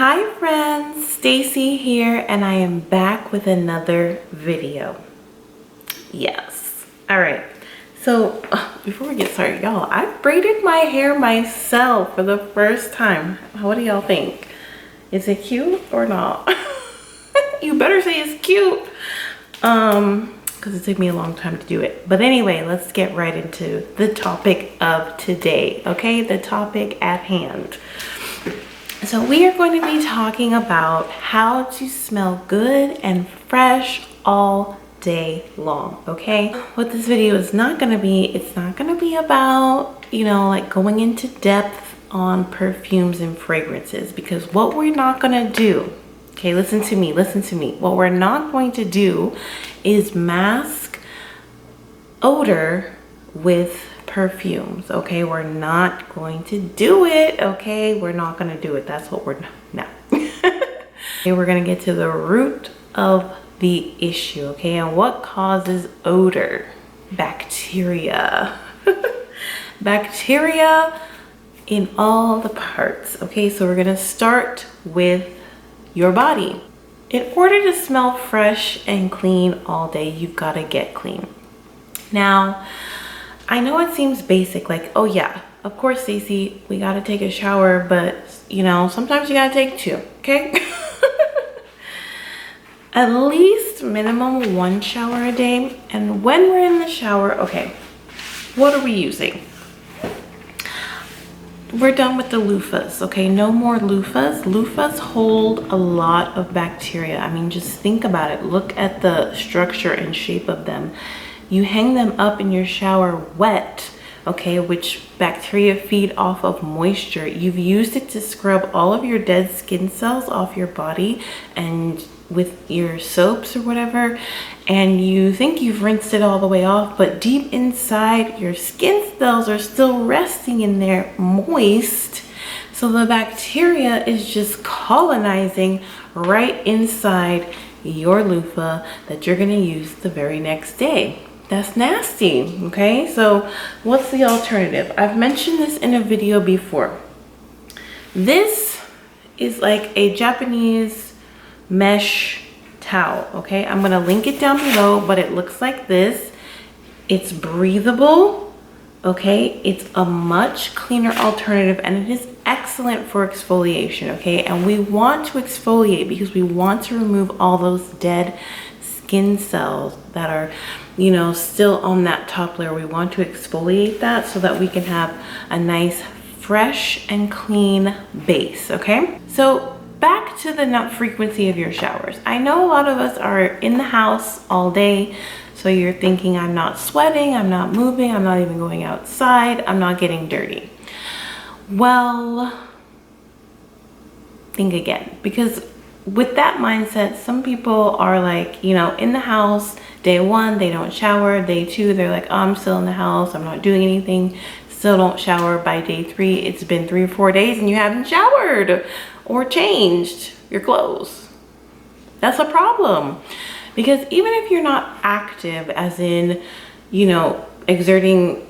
Hi friends, Stacey here, and I am back with another video. Yes. All right. So before we get started, y'all, I braided my hair myself for the first time. What do y'all think? Is it cute or not? You better say it's cute. Because it took me a long time to do it. But anyway, let's get right into the topic of today. Okay, the topic at hand. So we are going to be talking about how to smell good and fresh all day long, okay? What this video is not going to be, it's not going to be about, like going into depth on perfumes and fragrances, because what we're not going to do, okay, listen to me. What we're not going to do is mask odor with perfumes, okay? We're not going to do it, okay? We're not going to do it. That's what we're no. Okay, we're going to get to the root of the issue, okay? And what causes odor? Bacteria. Bacteria in all the parts, okay? So we're going to start with your body. In order to smell fresh and clean all day, you've got to get clean. Now, I know it seems basic, like, oh yeah, of course, Stacey, we gotta take a shower, but sometimes you gotta take two, okay? At least minimum 1 shower a day. And when we're in the shower, okay, what are we using? We're done with the loofahs, okay? No more loofahs. Loofahs hold a lot of bacteria. I mean, just think about it. Look at the structure and shape of them. You hang them up in your shower wet, okay, which bacteria feed off of moisture. You've used it to scrub all of your dead skin cells off your body and with your soaps or whatever, and you think you've rinsed it all the way off, but deep inside your skin cells are still resting in there moist. So the bacteria is just colonizing right inside your loofah that you're gonna use the very next day. That's nasty, okay? So what's the alternative? I've mentioned this in a video before. This is like a Japanese mesh towel, okay? I'm gonna link it down below, but it looks like this. It's breathable, okay? It's a much cleaner alternative, and it is excellent for exfoliation, okay? And we want to exfoliate because we want to remove all those dead skin cells that are still on that top layer. We want to exfoliate that so that we can have a nice fresh and clean base, okay? So back to the nut frequency of your showers. I know a lot of us are in the house all day, so you're thinking, I'm not sweating, I'm not moving, I'm not even going outside, I'm not getting dirty. Well, think again, because with that mindset, some people are like, in the house, day 1, they don't shower. Day 2, they're like, oh, I'm still in the house, I'm not doing anything, still don't shower. By day 3, it's been 3 or 4 days and you haven't showered or changed your clothes. That's a problem, because even if you're not active, as in, exerting,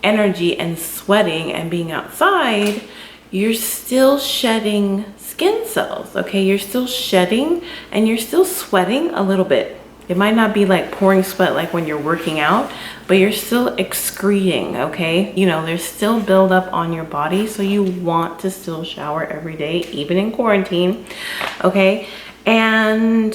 energy and sweating and being outside, you're still shedding skin cells, okay? You're still shedding and you're still sweating a little bit. It might not be like pouring sweat like when you're working out, but you're still excreting, okay? There's still buildup on your body, so you want to still shower every day, even in quarantine, okay? And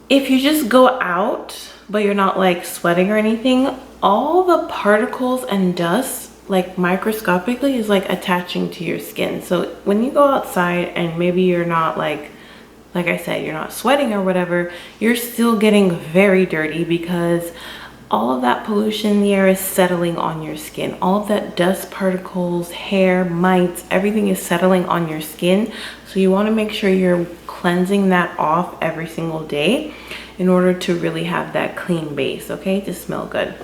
if you just go out, but you're not like sweating or anything, all the particles and dust, like microscopically, is like attaching to your skin. So when you go outside and maybe you're not like I said, you're not sweating or whatever, you're still getting very dirty, because all of that pollution in the air is settling on your skin. All of that dust particles, hair, mites, everything is settling on your skin. So you want to make sure you're cleansing that off every single day in order to really have that clean base, okay, to smell good.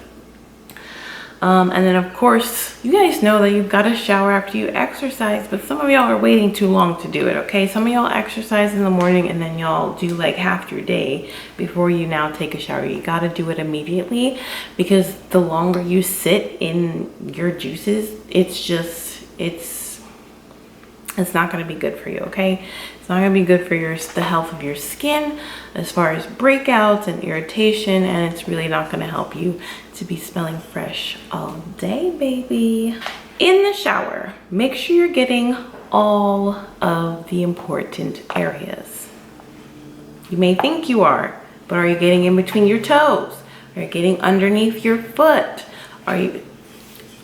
And then of course, you guys know that you've got to shower after you exercise, but some of y'all are waiting too long to do it, okay? Some of y'all exercise in the morning and then y'all do like half your day before you now take a shower. You got to do it immediately, because the longer you sit in your juices, it's it's not going to be good for you, okay? It's not going to be good for the health of your skin as far as breakouts and irritation, and it's really not going to help you to be smelling fresh all day, baby. In the shower, make sure you're getting all of the important areas. You may think you are, but are you getting in between your toes? Are you getting underneath your foot?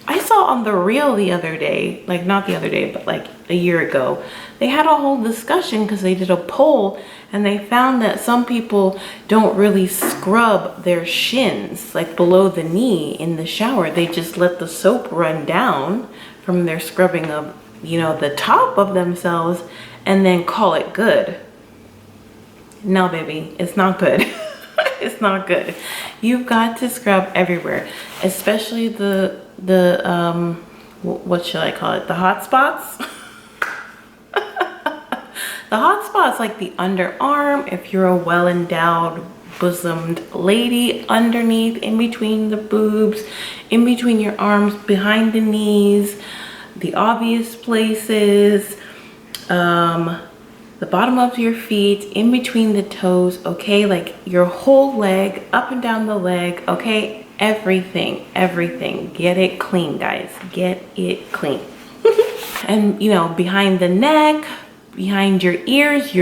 I saw on the reel the other day, like not the other day, but like a year ago, they had a whole discussion because they did a poll and they found that some people don't really scrub their shins, like below the knee in the shower. They just let the soap run down from their scrubbing of, you know, the top of themselves and then call it good. No, baby, it's not good. It's not good. You've got to scrub everywhere, especially the what should I call it? The hot spots. The hot spots, like the underarm, if you're a well-endowed bosomed lady, underneath, in between the boobs, in between your arms, behind the knees, the obvious places, the bottom of your feet, in between the toes, okay? Like your whole leg, up and down the leg, okay? Everything. Get it clean, guys. Get it clean. And, you know, behind the neck, behind your ears,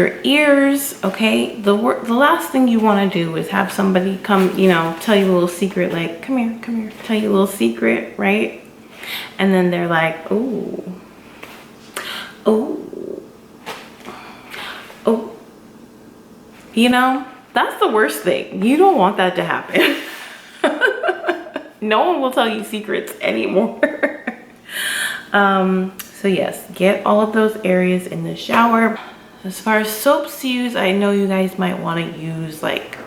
okay? The last thing you want to do is have somebody come, you know, tell you a little secret, like, come here, tell you a little secret, right? And then they're like, oh. You know, that's the worst thing. You don't want that to happen. No one will tell you secrets anymore. So yes, get all of those areas in the shower. As far as soaps to use, I know you guys might want to use like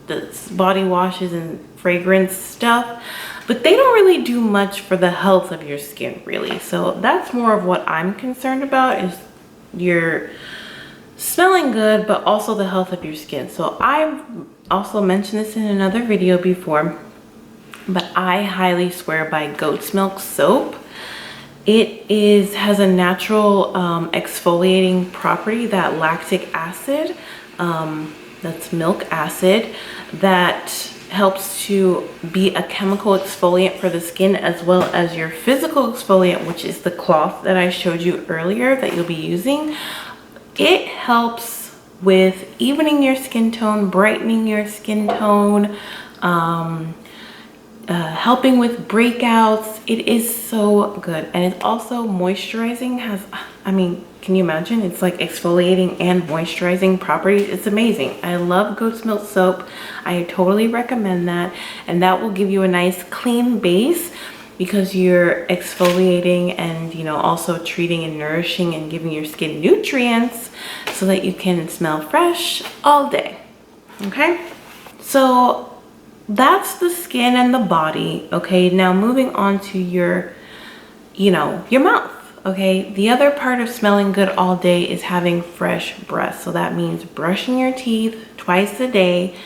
the body washes and fragrance stuff, but they don't really do much for the health of your skin, really. So that's more of what I'm concerned about, is your smelling good, but also the health of your skin. So I've also mentioned this in another video before, but I highly swear by goat's milk soap. It has a natural exfoliating property, that lactic acid, that's milk acid, that helps to be a chemical exfoliant for the skin, as well as your physical exfoliant, which is the cloth that I showed you earlier that you'll be using. It helps with evening your skin tone, brightening your skin tone, helping with breakouts. It is so good. And it's also moisturizing. I mean, can you imagine? It's like exfoliating and moisturizing properties. It's amazing. I love goat's milk soap. I totally recommend that. And that will give you a nice clean base, because you're exfoliating and, you know, also treating and nourishing and giving your skin nutrients so that you can smell fresh all day. Okay, so that's the skin and the body. Okay, now moving on to your, you know, your mouth. Okay, the other part of smelling good all day is having fresh breath. So that means brushing your teeth twice a day.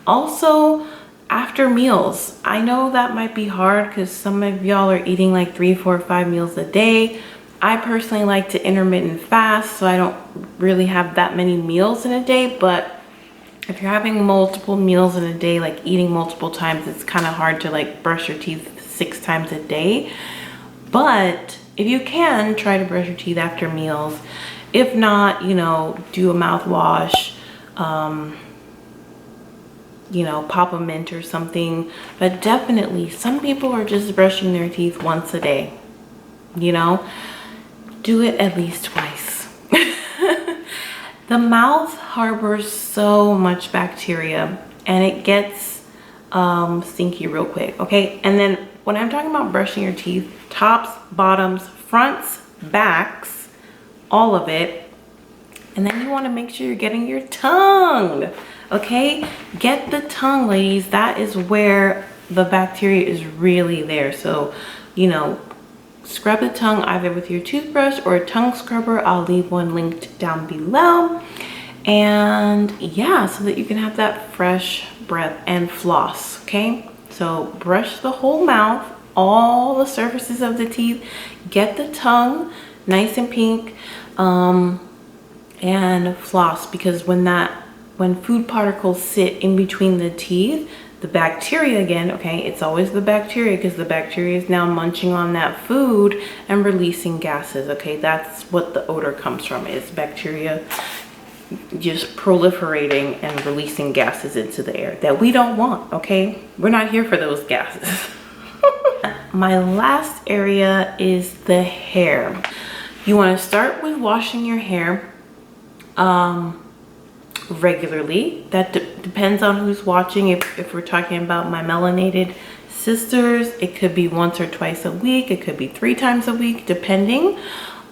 Also, after meals. I know that might be hard because some of y'all are eating like 3, 4, 5 meals a day. I personally like to intermittent fast, so I don't really have that many meals in a day. But if you're having multiple meals in a day, like eating multiple times, it's kind of hard to like brush your teeth 6 times a day. But if you can, try to brush your teeth after meals. If not, you know, do a mouthwash. You know, pop a mint or something. But definitely, some people are just brushing their teeth once a day. You know, do it at least twice. The mouth harbors so much bacteria and it gets stinky real quick, okay? And then when I'm talking about brushing your teeth, tops, bottoms, fronts, backs, all of it. And then you want to make sure you're getting your tongue. Okay, get the tongue, ladies. That is where the bacteria is really there. So, you know, scrub the tongue either with your toothbrush or a tongue scrubber. I'll leave one linked down below. And yeah, so that you can have that fresh breath, and floss. Okay, so brush the whole mouth, all the surfaces of the teeth. Get the tongue nice and pink. and floss, because when food particles sit in between the teeth, the bacteria again, okay, it's always the bacteria, because the bacteria is now munching on that food and releasing gases, okay? That's what the odor comes from, is bacteria just proliferating and releasing gases into the air that we don't want, okay? We're not here for those gases. My last area is the hair. You want to start with washing your hair regularly. That depends on who's watching. If we're talking about my melanated sisters, it could be once or twice a week. It could be 3 times a week, depending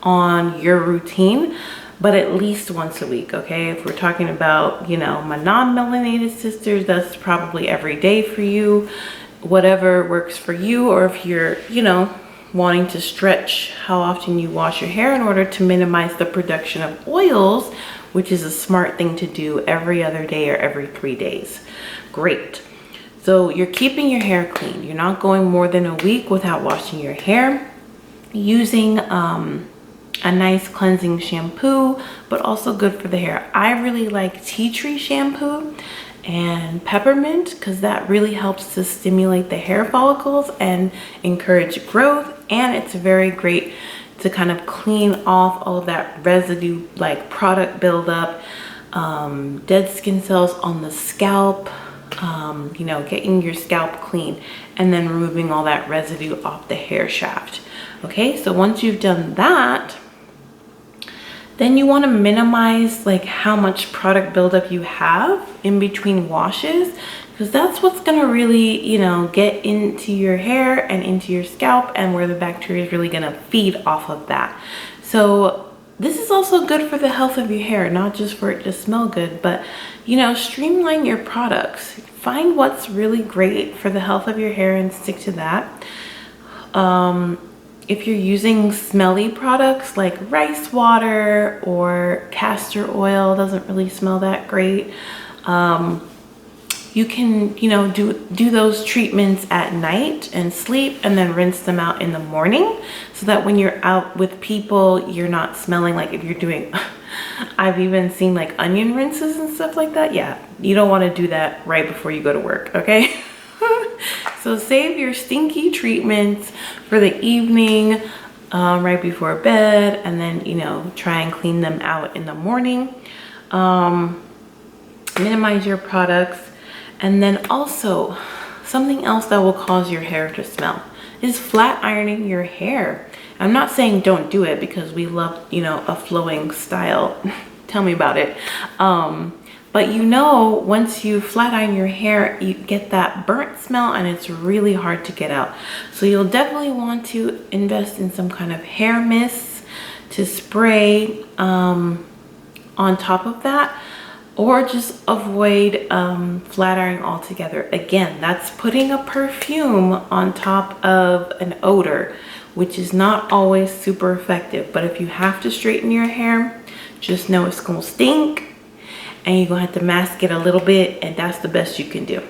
on your routine, but at least once a week, okay? If we're talking about, you know, my non-melanated sisters, that's probably every day for you, whatever works for you. Or if you're, you know, wanting to stretch how often you wash your hair in order to minimize the production of oils, which is a smart thing to do every other day or every 3 days. Great. So you're keeping your hair clean. You're not going more than a week without washing your hair. Using a nice cleansing shampoo, but also good for the hair. I really like tea tree shampoo and peppermint, because that really helps to stimulate the hair follicles and encourage growth. And it's very great to kind of clean off all of that residue, like product buildup, dead skin cells on the scalp, you know, getting your scalp clean and then removing all that residue off the hair shaft. Okay, so once you've done that, then you want to minimize like how much product buildup you have in between washes, because that's what's going to really, you know, get into your hair and into your scalp, and where the bacteria is really going to feed off of that. So this is also good for the health of your hair, not just for it to smell good, but, you know, streamline your products. Find what's really great for the health of your hair and stick to that. If you're using smelly products like rice water or castor oil, doesn't really smell that great. You can, you know, do those treatments at night and sleep, and then rinse them out in the morning, so that when you're out with people, you're not smelling like, if you're doing, I've even seen like onion rinses and stuff like that. Yeah, you don't want to do that right before you go to work, okay? So save your stinky treatments for the evening, right before bed, and then, you know, try and clean them out in the morning. Minimize your products. And then also, something else that will cause your hair to smell is flat ironing your hair. I'm not saying don't do it, because we love, you know, a flowing style. Tell me about it. But you know, once you flat iron your hair, you get that burnt smell, and it's really hard to get out. So you'll definitely want to invest in some kind of hair mist to spray on top of that, or just avoid flat ironing altogether. Again, that's putting a perfume on top of an odor, which is not always super effective. But if you have to straighten your hair, just know it's gonna stink, and you're gonna have to mask it a little bit, and that's the best you can do.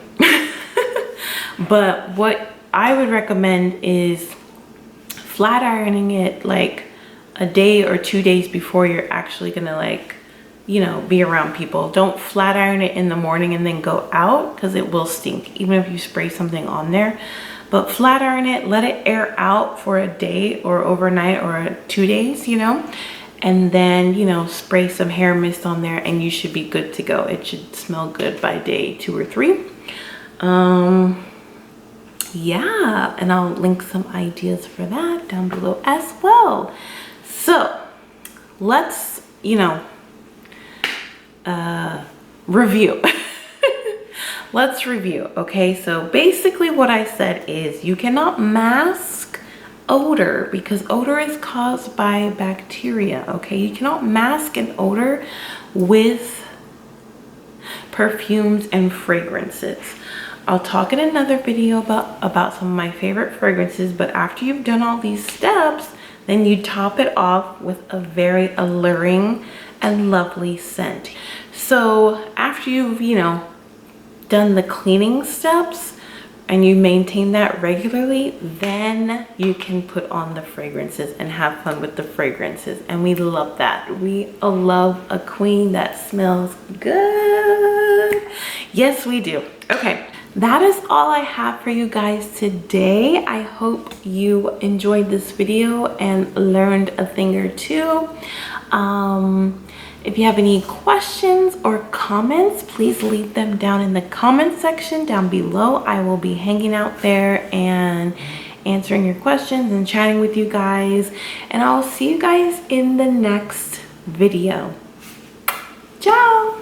But what I would recommend is flat ironing it like a day or 2 days before you're actually gonna, like, you know, be around people. Don't flat iron it in the morning and then go out, because it will stink, even if you spray something on there. But flat iron it, let it air out for a day or overnight or 2 days, you know, and then, you know, spray some hair mist on there, and you should be good to go. It should smell good by day 2 or 3. Yeah, and I'll link some ideas for that down below as well. So let's, you know, review. Let's review. Okay, so basically what I said is you cannot mask odor, because odor is caused by bacteria. Okay, you cannot mask an odor with perfumes and fragrances. I'll talk in another video about some of my favorite fragrances, but after you've done all these steps, then you top it off with a very alluring and lovely scent. So after you've, you know, done the cleaning steps, and you maintain that regularly, then you can put on the fragrances and have fun with the fragrances. And we love that. We love a queen that smells good. Yes, we do. Okay, that is all I have for you guys today. I hope you enjoyed this video and learned a thing or two. If you have any questions or comments, please leave them down in the comment section down below. I will be hanging out there and answering your questions and chatting with you guys. And I'll see you guys in the next video. Ciao!